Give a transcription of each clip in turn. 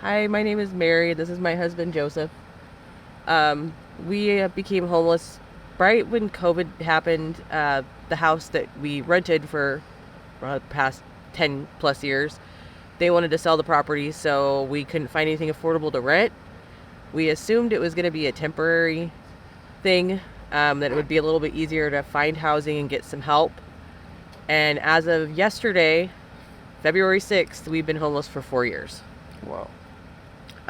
Hi, my name is Mary. This is my husband, Joseph. We became homeless right when COVID happened. The house that we rented for the past 10 plus years, they wanted to sell the property, so we couldn't find anything affordable to rent. We assumed it was going to be a temporary thing, that it would be a little bit easier to find housing and get some help. And as of yesterday, February 6th, we've been homeless for 4 years. Wow.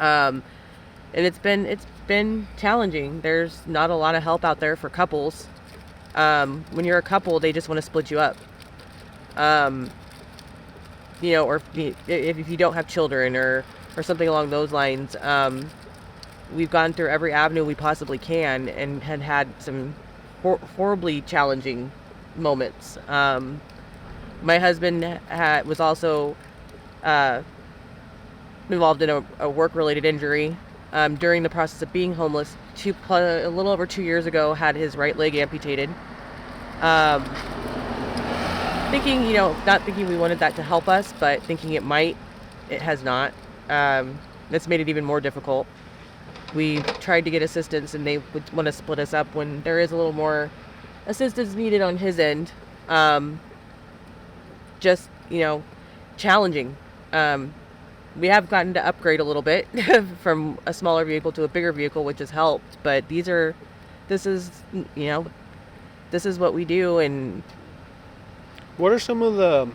Um, and it's been challenging. There's not a lot of help out there for couples. When you're a couple, they just want to split you up. Um, or if you don't have children or something along those lines. We've gone through every avenue we possibly can and had some horribly challenging moments. My husband was also uh, involved in a work-related injury during the process of being homeless. A little over 2 years ago, had his right leg amputated. Um, not thinking we wanted that to help us, but thinking it might, it has not. That's made it even more difficult. We tried to get assistance, and they would want to split us up when there is a little more assistance needed on his end. Just, challenging. We have gotten to upgrade a little bit from a smaller vehicle to a bigger vehicle, which has helped. But this is what we do. And What are some of the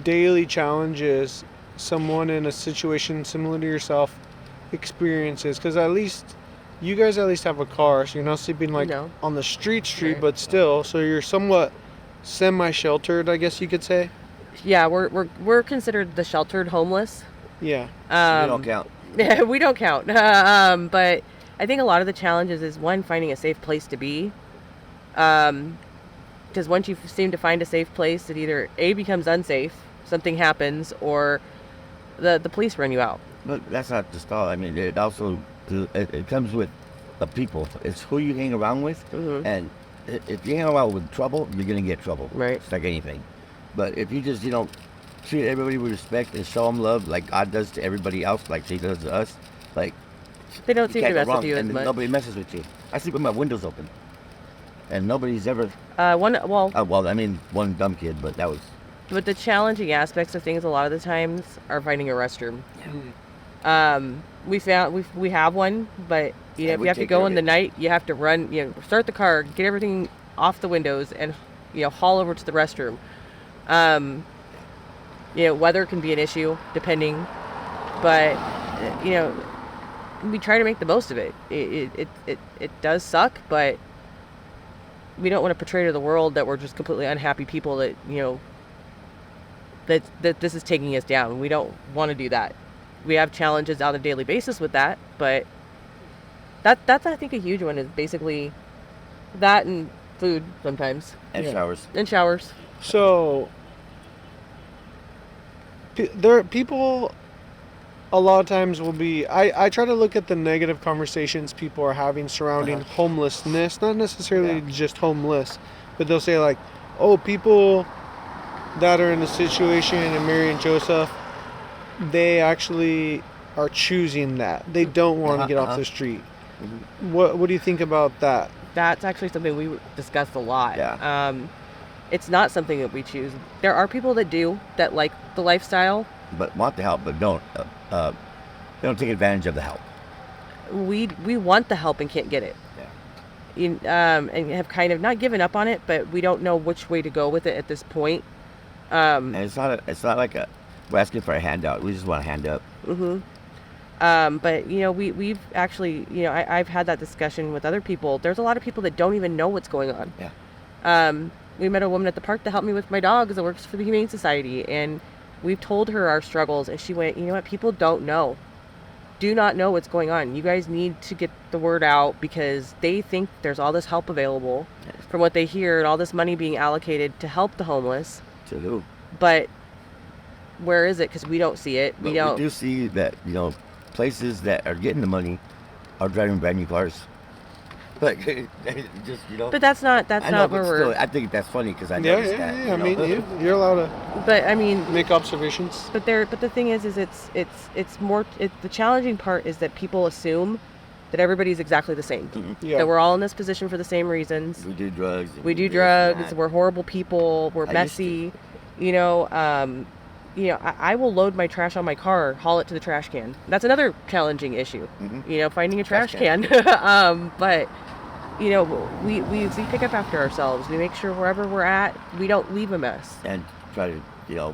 daily challenges someone in a situation similar to yourself experiences? Because you guys at least have a car, so you're not sleeping on the street, Right. but still, so you're somewhat semi-sheltered, I guess you could say. Yeah, we're considered the sheltered homeless. Yeah. We don't count. We don't count. But I think a lot of the challenges is, one, finding a safe place to be. Because once you seem to find a safe place, it either A, becomes unsafe, something happens, or the police run you out. But that's not just all. I mean, it comes with the people. It's who you hang around with, Mhm. and if you hang around with trouble, you're gonna get trouble. Right. It's like anything. But if you just treat everybody with respect and show them love like God does to everybody else, like He does to us, like They don't you seem can't to go mess with wrong, you as and much. nobody messes with you. I sleep with my windows open, and nobody's ever. One dumb kid, but that was. But the challenging aspects of things a lot of the times are finding a restroom. We have one, but if you have to take go care in of the it. night, you have to run, start the car, get everything off the windows, and haul over to the restroom. Weather can be an issue depending, but we try to make the most of it. It does suck, but we don't want to portray to the world that we're just completely unhappy people that that this is taking us down. We don't want to do that. We have challenges on a daily basis with that, but that's I think a huge one, is basically that, and food sometimes, And showers. and showers. So, there people a lot of times will be. I try to look at the negative conversations people are having surrounding homelessness, not necessarily just homeless, but they'll say like, "Oh, people that are in a situation," and Mary and Joseph, they actually are choosing that. They don't want to get off the street. What do you think about that? That's actually something we discussed a lot. Yeah. It's not something that we choose. There are people that like the lifestyle. But want the help, but don't. They don't take advantage of the help. We want the help and can't get it. Yeah. And have kind of not given up on it, but we don't know which way to go with it at this point. And it's not like we're asking for a handout. We just want a hand up. But we've actually, I've had that discussion with other people. There's a lot of people that don't even know what's going on. Yeah. We met a woman at the park to help me with my dogs that works for the Humane Society, and we've told her our struggles, and she went, "You know what? People do not know what's going on. You guys need to get the word out, because they think there's all this help available from what they hear, and all this money being allocated to help the homeless. To who? But where is it? Because we don't see it. But we do see that places that are getting the money are driving brand new cars. Like, just But that's not I know, not but where still, we're. I think that's funny because I Yeah, noticed yeah, that. yeah. You I know? mean, you're allowed to But I mean, make observations. but the thing is it's more. The challenging part is that people assume that everybody's exactly the same. Yeah. That we're all in this position for the same reasons. We do drugs. and We do this and drugs. that. We're horrible people. We're I used to. messy. You know. I will load my trash on my car, haul it to the trash can. That's another challenging issue. Mhm. You know, finding a trash Trash can. But you know, we pick up after ourselves. We make sure wherever we're at, we don't leave a mess. And try to,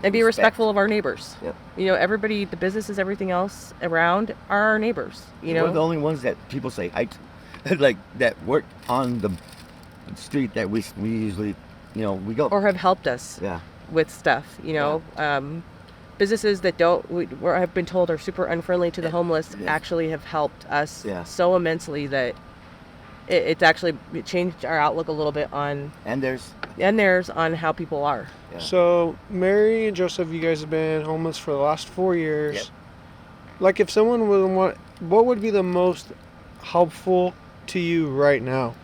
And be respect. respectful of our neighbors. Yep. You know, everybody, the businesses, everything else around are our neighbors. You We're the know, only ones that people say hi to, like that work on the street that we usually, we go. or have helped us Yeah. with stuff. You know, businesses that I've been told are super unfriendly to the homeless Yeah. actually have helped us Yeah. so immensely that it changed our outlook a little bit on And there's. theirs on how people are. Yeah. So, Mary and Joseph, you guys have been homeless for the last 4 years. Yep. Like, if someone would want, what would be the most helpful to you right now?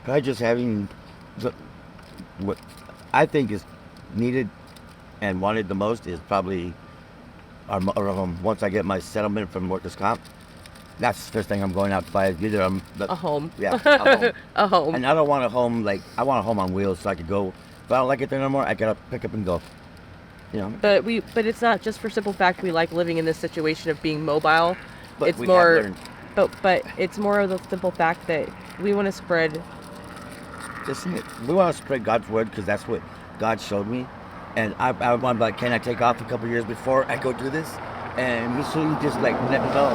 Probably just having what I think is needed and wanted the most is probably once I get my settlement from workers' comp. That's the first thing I'm going out to buy. Either A home. yeah, a home. A home. And I don't want a home I want a home on wheels so I could go. If I don't like it there no more, I gotta pick up and go. But it's not just for simple fact we like living in this situation of being mobile. But It's we more have learned. but it's more of the simple fact that we want to spread. We want to spread God's word because that's what God showed me. And I want to be like, can I take off a couple years before I go do this? And he just like let me know.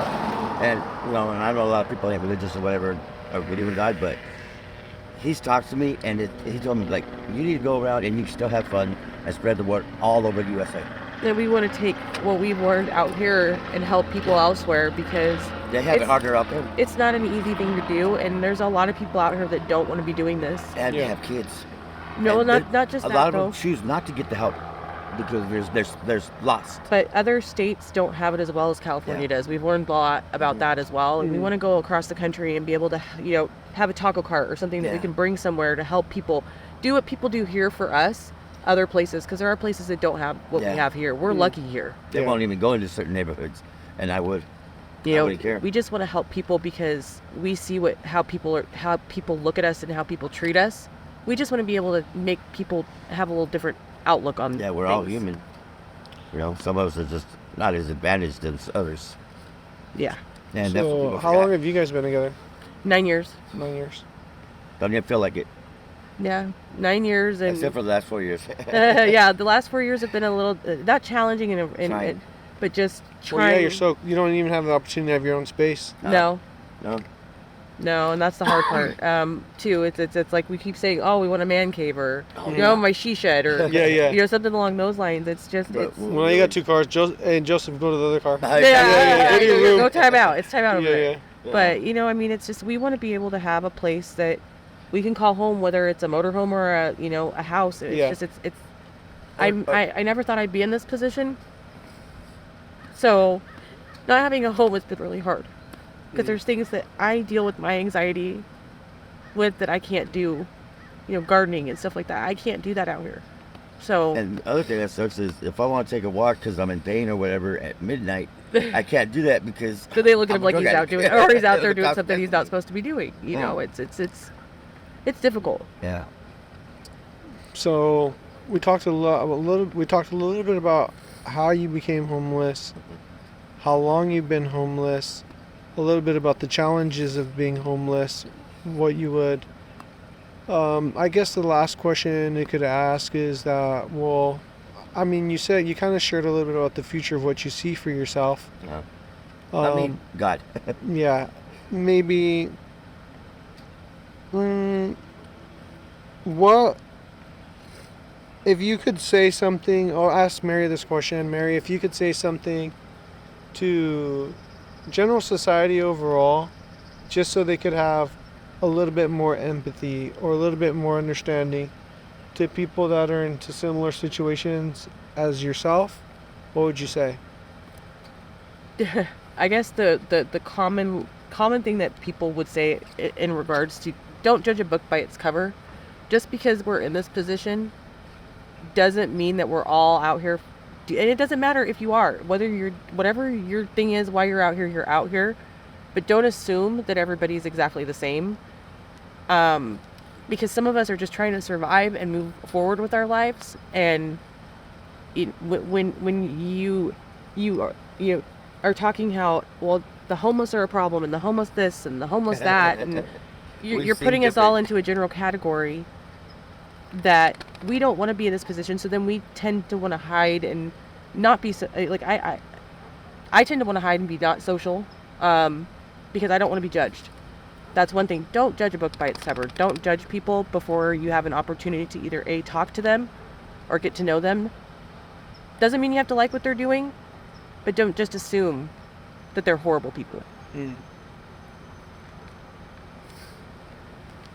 And and I know a lot of people ain't religious or whatever or believe in God, but he's talked to me and he told me like you need to go around and you can still have fun and spread the word all over the USA. And we want to take what we've learned out here and help people elsewhere because They have it harder out there, it's not an easy thing to do, and there's a lot of people out here that don't want to be doing this. and Yeah. they have kids. No, And not just a that lot of though. them choose not to get the help because there's lost. But other states don't have it as well as California Yeah. does. We've learned a lot about that as well, and we Mhm. want to go across the country and be able to, have a taco cart or something that we Yeah. can bring somewhere to help people do what people do here for us, other places, because there are places that don't have what Yeah. we have here. We're Mhm. lucky here. They Yeah. won't even go into certain neighborhoods, and I would. You I know, wouldn't care. we just want to help people because we see how people look at us and how people treat us. We just want to be able to make people have a little different outlook on Yeah, we're all things. human. Some of us are just not as advantaged as others. Yeah. And that's what So, people how forgot. long have you guys been together? 9 years. 9 years. Don't even feel like it, Yeah, 9 years, and except for the last 4 years. yeah, the last 4 years have been a little not challenging, Trying. but just Well, trying. yeah, you don't even have the opportunity to have your own space. No, No, and that's the hard part. Too, it's like we keep saying, oh, we want a man cave or yeah. my she shed or Yeah, yeah. something along those lines. It's just But it's we'll- Well, you got 2 cars. Joseph, go to the other car. yeah, Go to your room. go time out. It's time out over Yeah, there. yeah. But it's just we want to be able to have a place that we can call home, whether it's a motorhome or a house. It's Yeah. just it's. I never thought I'd be in this position. So, not having a home has been really hard because there's things that I deal with my anxiety with that I can't do. Gardening and stuff like that. I can't do that out here. So And the other thing that sucks is if I want to take a walk because I'm in pain or whatever at midnight, I can't do that because so they look at him I'm a like drug he's out addict. doing, or he's out there The doing cop- something he's not supposed to be doing. It's difficult. Yeah. So, we talked a little bit about how you became homeless, how long you've been homeless, a little bit about the challenges of being homeless, what you would. I guess the last question you could ask is that, well, I mean, you said you kind of shared a little bit about the future of what you see for yourself. Yeah. Um, God. yeah, maybe. What if you could say something? I'll ask Mary this question. Mary, if you could say something to general society overall, just so they could have a little bit more empathy or a little bit more understanding to people that are into similar situations as yourself, what would you say? I guess the common common thing that people would say in regards to don't judge a book by its cover. Just because we're in this position doesn't mean that we're all out here. And it doesn't matter if you are, whatever your thing is, why you're out here, you're out here. But don't assume that everybody's exactly the same. Because some of us are just trying to survive and move forward with our lives. And when you are talking how, well, the homeless are a problem and the homeless this and the homeless that, and you're putting us all into a general category that we don't want to be in this position. So then we tend to want to hide and not be so, like I tend to want to hide and be not social, because I don't want to be judged. That's one thing. Don't judge a book by its cover. Don't judge people before you have an opportunity to either A, talk to them or get to know them. Doesn't mean you have to like what they're doing, but don't just assume that they're horrible people.